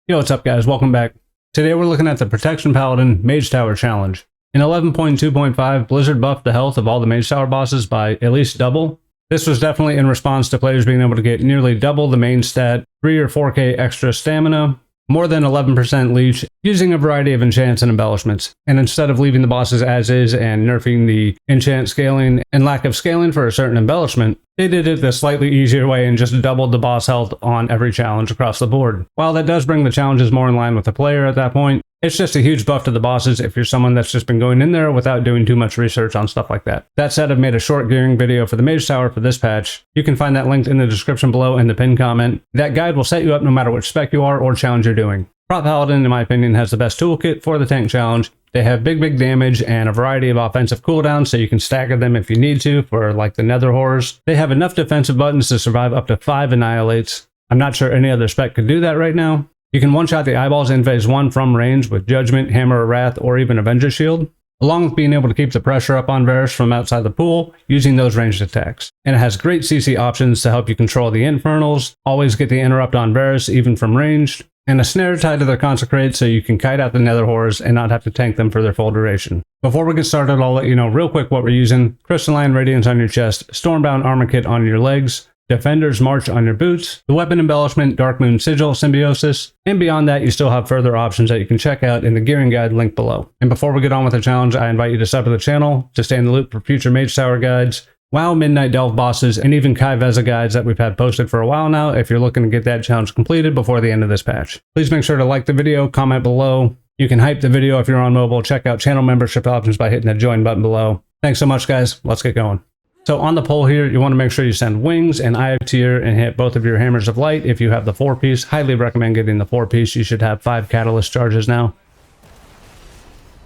Yo, what's up guys? Welcome back. Today we're looking at the Protection Paladin Mage Tower Challenge. In 11.2.5, Blizzard buffed the health of all the Mage Tower bosses by at least double. This was definitely in response to players being able to get nearly double the main stat, 3 or 4k extra stamina, more than 11% leech, using a variety of enchants and embellishments. And instead of leaving the bosses as is and nerfing the enchant scaling and lack of scaling for a certain embellishment, they did it the slightly easier way and just doubled the boss health on every challenge across the board. While that does bring the challenges more in line with the player at that point, it's just a huge buff to the bosses if you're someone that's just been going in there without doing too much research on stuff like that. That said, I've made a short gearing video for the Mage Tower for this patch. You can find that linked in the description below in the pinned comment. That guide will set you up no matter which spec you are or challenge you're doing. Prot Paladin, in my opinion, has the best toolkit for the tank challenge. They have big damage and a variety of offensive cooldowns, so you can stagger them if you need to for like the Nether horrors. They have enough defensive buttons to survive up to 5 Annihilates. I'm not sure any other spec could do that right now. You can one-shot the eyeballs in phase 1 from range with Judgment, Hammer of Wrath, or even Avenger Shield, along with being able to keep the pressure up on Varus from outside the pool using those ranged attacks. And it has great CC options to help you control the Infernals, always get the interrupt on Varus even from ranged, and a snare tied to their Consecrate so you can kite out the Nether horrors and not have to tank them for their full duration. Before we get started, I'll let you know real quick what we're using. Crystalline Radiance on your chest, Stormbound Armor Kit on your legs, Defender's March on your boots, the weapon embellishment, Darkmoon Sigil, Symbiosis, and beyond that you still have further options that you can check out in the gearing guide linked below. And before we get on with the challenge, I invite you to sub to the channel to stay in the loop for future Mage Tower guides, WoW Midnight Delve bosses, and even Kai Veza guides that we've had posted for a while now if you're looking to get that challenge completed before the end of this patch. Please make sure to like the video, comment below. You can hype the video if you're on mobile, check out channel membership options by hitting the join button below. Thanks so much guys, let's get going. So on the poll here, you want to make sure you send wings and eye of tier and hit both of your hammers of light if you have the 4-piece. Highly recommend getting the 4-piece. You should have 5 catalyst charges now.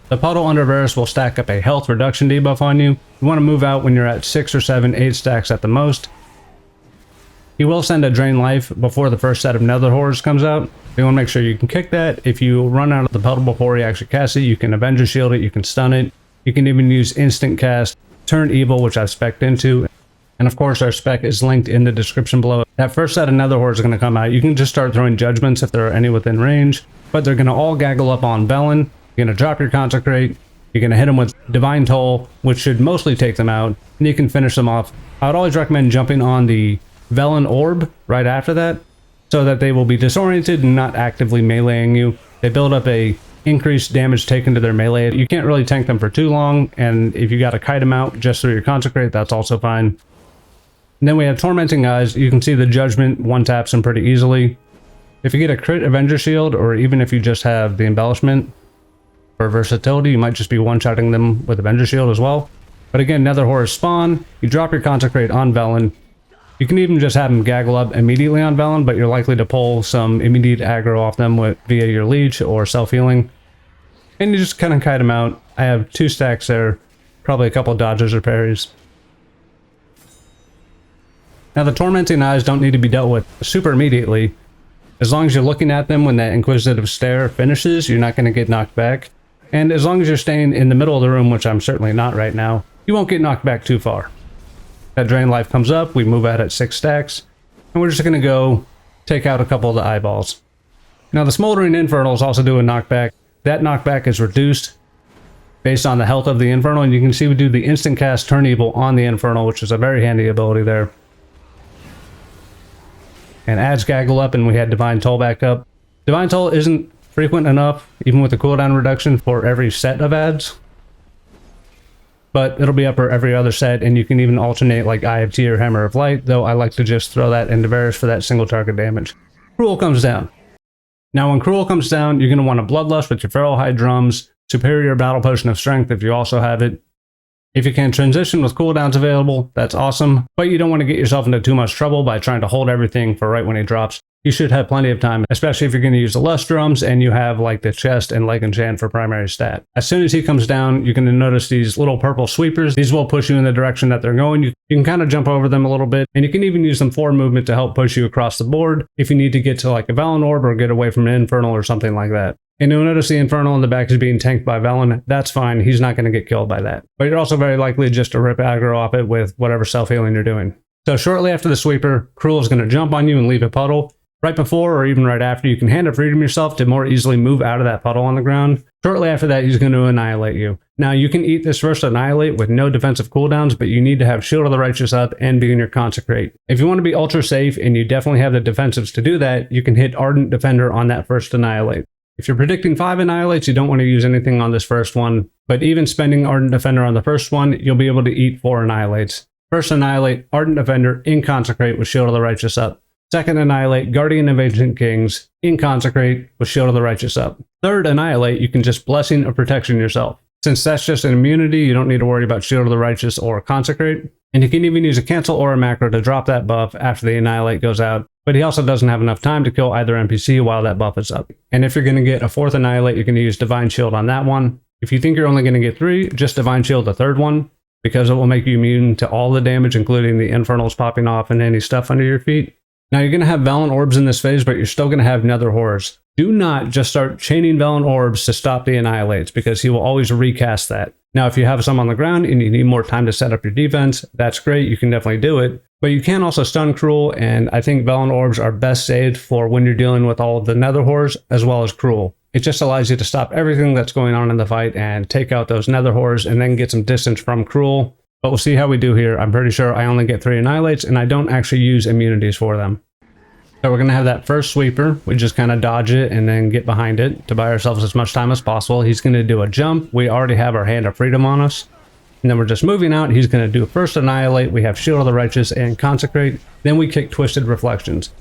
The puddle under Varus will stack up a health reduction debuff on you. You want to move out when you're at 6 or 7, 8 stacks at the most. He will send a drain life before the first set of Nether horrors comes out. You want to make sure you can kick that. If you run out of the puddle before he actually casts it, you can Avenger Shield it, you can stun it. You can even use instant cast Turn Evil, which I've spec'd into. And of course our spec is linked in the description below. That first set of Nether horrors are going to come out. You can just start throwing judgments if there are any within range, but they're going to all gaggle up on Velen. You're going to drop your Consecrate, you're going to hit them with Divine Toll, which should mostly take them out, and you can finish them off. I would always recommend jumping on the Velen Orb right after that, so that they will be disoriented and not actively meleeing you. They build up a increased damage taken to their melee. You can't really tank them for too long, and if you got to kite them out just through your Consecrate, that's also fine. And then we have Tormenting Eyes. You can see the Judgment one-taps them pretty easily. If you get a crit Avenger Shield, or even if you just have the Embellishment, for versatility, you might just be one-shotting them with Avenger Shield as well. But again, Nether horrors spawn, you drop your Consecrate on Velen. You can even just have them gaggle up immediately on Velen, but you're likely to pull some immediate aggro off them via your leech or self-healing. And you just kind of kite them out. I have 2 stacks there, probably a couple dodges or parries. Now the Tormenting Eyes don't need to be dealt with super immediately. As long as you're looking at them when that Inquisitive Stare finishes, you're not going to get knocked back. And as long as you're staying in the middle of the room, which I'm certainly not right now, you won't get knocked back too far. That drain life comes up, we move out at 6 stacks, and we're just going to go take out a couple of the eyeballs. Now the Smoldering Infernals also do a knockback. That knockback is reduced based on the health of the Infernal, and you can see we do the instant cast Turn Evil on the Infernal, which is a very handy ability there. And adds gaggle up, and we had Divine Toll back up. Divine Toll isn't frequent enough, even with the cooldown reduction, for every set of ads. But it'll be up for every other set, and you can even alternate like Eye of Tier, Hammer of Light, though I like to just throw that into Varus for that single target damage. Kruul comes down. Now when Kruul comes down, you're going to want to Bloodlust with your Feral Hide Drums, Superior Battle Potion of Strength if you also have it. If you can transition with cooldowns available, that's awesome, but you don't want to get yourself into too much trouble by trying to hold everything for right when he drops. You should have plenty of time, especially if you're going to use the Lust Drums and you have like the chest and leg enchant for primary stat. As soon as he comes down, you're going to notice these little purple sweepers. These will push you in the direction that they're going. You can kind of jump over them a little bit, and you can even use them for movement to help push you across the board if you need to get to like a Velen Orb or get away from an Infernal or something like that. And you'll notice the Infernal in the back is being tanked by Velen. That's fine, he's not going to get killed by that. But you're also very likely just to rip aggro off it with whatever self-healing you're doing. So shortly after the sweeper, Kruul is going to jump on you and leave a puddle. Right before or even right after, you can Hand of Freedom yourself to more easily move out of that puddle on the ground. Shortly after that, he's going to Annihilate you. Now, you can eat this first Annihilate with no defensive cooldowns, but you need to have Shield of the Righteous up and be in your Consecrate. If you want to be ultra safe and you definitely have the defensives to do that, you can hit Ardent Defender on that first Annihilate. If you're predicting 5 Annihilates, you don't want to use anything on this first one, but even spending Ardent Defender on the first one, you'll be able to eat 4 Annihilates. First Annihilate, Ardent Defender, in Consecrate with Shield of the Righteous up. Second Annihilate, Guardian of Ancient Kings, in Consecrate with Shield of the Righteous up. Third Annihilate, you can just Blessing of Protection yourself. Since that's just an immunity, you don't need to worry about Shield of the Righteous or Consecrate. And you can even use a Cancel Aura macro to drop that buff after the Annihilate goes out, but he also doesn't have enough time to kill either NPC while that buff is up. And if you're going to get a 4th Annihilate, you're going to use Divine Shield on that one. If you think you're only going to get 3, just Divine Shield the 3rd one, because it will make you immune to all the damage, including the Infernals popping off and any stuff under your feet. Now, you're going to have Velen Orbs in this phase, but you're still going to have Nether Horrors. Do not just start chaining Velen Orbs to stop the Annihilates, because he will always recast that. Now, if you have some on the ground and you need more time to set up your defense, that's great. You can definitely do it. But you can also stun Kruul, and I think Velen Orbs are best saved for when you're dealing with all of the Nether Horrors as well as Kruul. It just allows you to stop everything that's going on in the fight and take out those Nether Horrors and then get some distance from Kruul. But we'll see how we do here. I'm pretty sure I only get 3 Annihilates, and I don't actually use immunities for them. So we're going to have that first sweeper. We just kind of dodge it and then get behind it to buy ourselves as much time as possible. He's going to do a jump. We already have our Hand of Freedom on us. And then we're just moving out. He's going to do first Annihilate. We have Shield of the Righteous and Consecrate. Then we kick Twisted Reflections.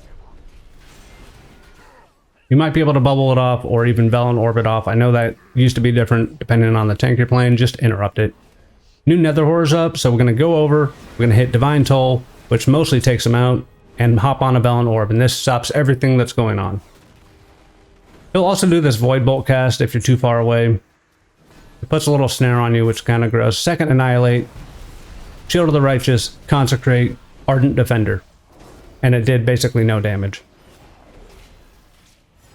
You might be able to bubble it off or even Velen Orb it off. I know that used to be different depending on the tank you're playing. Just interrupt it. New Nether Horrors up, so we're going to go over. We're going to hit Divine Toll, which mostly takes them out, and hop on a Velen Orb, and this stops everything that's going on. He'll also do this Void Bolt cast if you're too far away. It puts a little snare on you, which kind of grows. Second Annihilate, Shield of the Righteous, Consecrate, Ardent Defender. And it did basically no damage.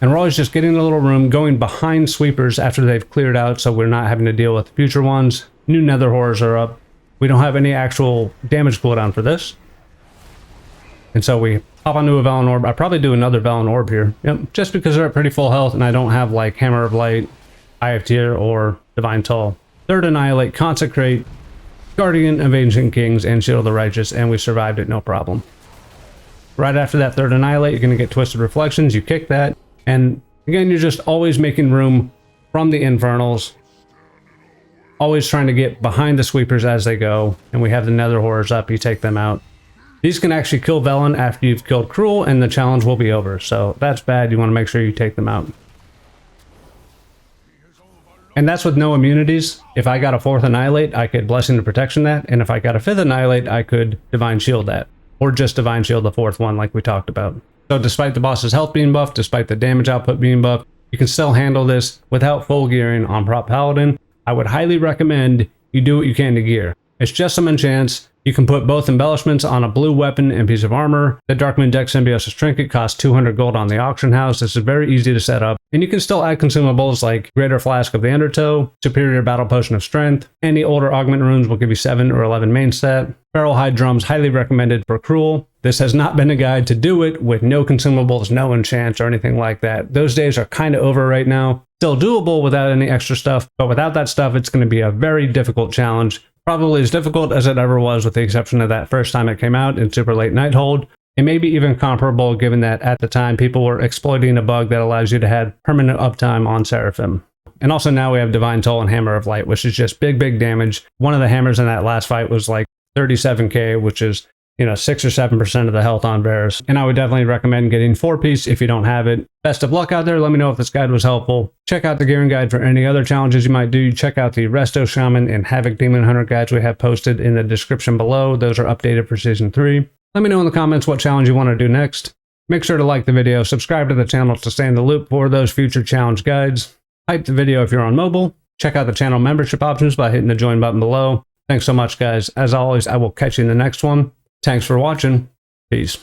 And we're always just getting a little room, going behind sweepers after they've cleared out, so we're not having to deal with future ones. New Nether Horrors are up. We don't have any actual damage cooldown for this. And so we hop onto a Velen Orb. I probably do another Velen Orb here. Yep, just because they're at pretty full health and I don't have like Hammer of Light, Eye of Tear, or Divine Toll. Third Annihilate, Consecrate, Guardian of Ancient Kings, and Shield of the Righteous, and we survived it no problem. Right after that third Annihilate, you're going to get Twisted Reflections. You kick that. And again, you're just always making room from the Infernals. Always trying to get behind the sweepers as they go. And we have the Nether Horrors up. You take them out. These can actually kill Velen after you've killed Kruul, and the challenge will be over. So that's bad. You want to make sure you take them out. And that's with no immunities. If I got a 4th Annihilate, I could Blessing to Protection that. And if I got a 5th Annihilate, I could Divine Shield that. Or just Divine Shield the 4th one like we talked about. So despite the boss's health being buffed, despite the damage output being buffed, you can still handle this without full gearing on Prot Paladin. I would highly recommend you do what you can to gear. It's just some enchants. You can put both embellishments on a blue weapon and piece of armor. The Darkmoon Deck Symbiosis Trinket costs 200 gold on the auction house. This is very easy to set up. And you can still add consumables like Greater Flask of the Undertow, Superior Battle Potion of Strength. Any older augment runes will give you 7 or 11 main stat. Feral Hide Drums, highly recommended for Kruul. This has not been a guide to do it with no consumables, no enchants, or anything like that. Those days are kind of over right now. Still doable without any extra stuff, but without that stuff, it's going to be a very difficult challenge. Probably as difficult as it ever was, with the exception of that first time it came out in Super Late Nighthold. It may be even comparable, given that at the time people were exploiting a bug that allows you to have permanent uptime on Seraphim. And also now we have Divine Toll and Hammer of Light, which is just big damage. One of the hammers in that last fight was like 37k, which is 6 or 7% of the health on bears. And I would definitely recommend getting 4-piece if you don't have it. Best of luck out there. Let me know if this guide was helpful. Check out the gearing guide for any other challenges you might do. Check out the Resto Shaman and Havoc Demon Hunter guides we have posted in the description below. Those are updated for Season 3. Let me know in the comments what challenge you want to do next. Make sure to like the video, subscribe to the channel to stay in the loop for those future challenge guides. Hype the video if you're on mobile. Check out the channel membership options by hitting the join button below. Thanks so much, guys. As always, I will catch you in the next one. Thanks for watching. Peace.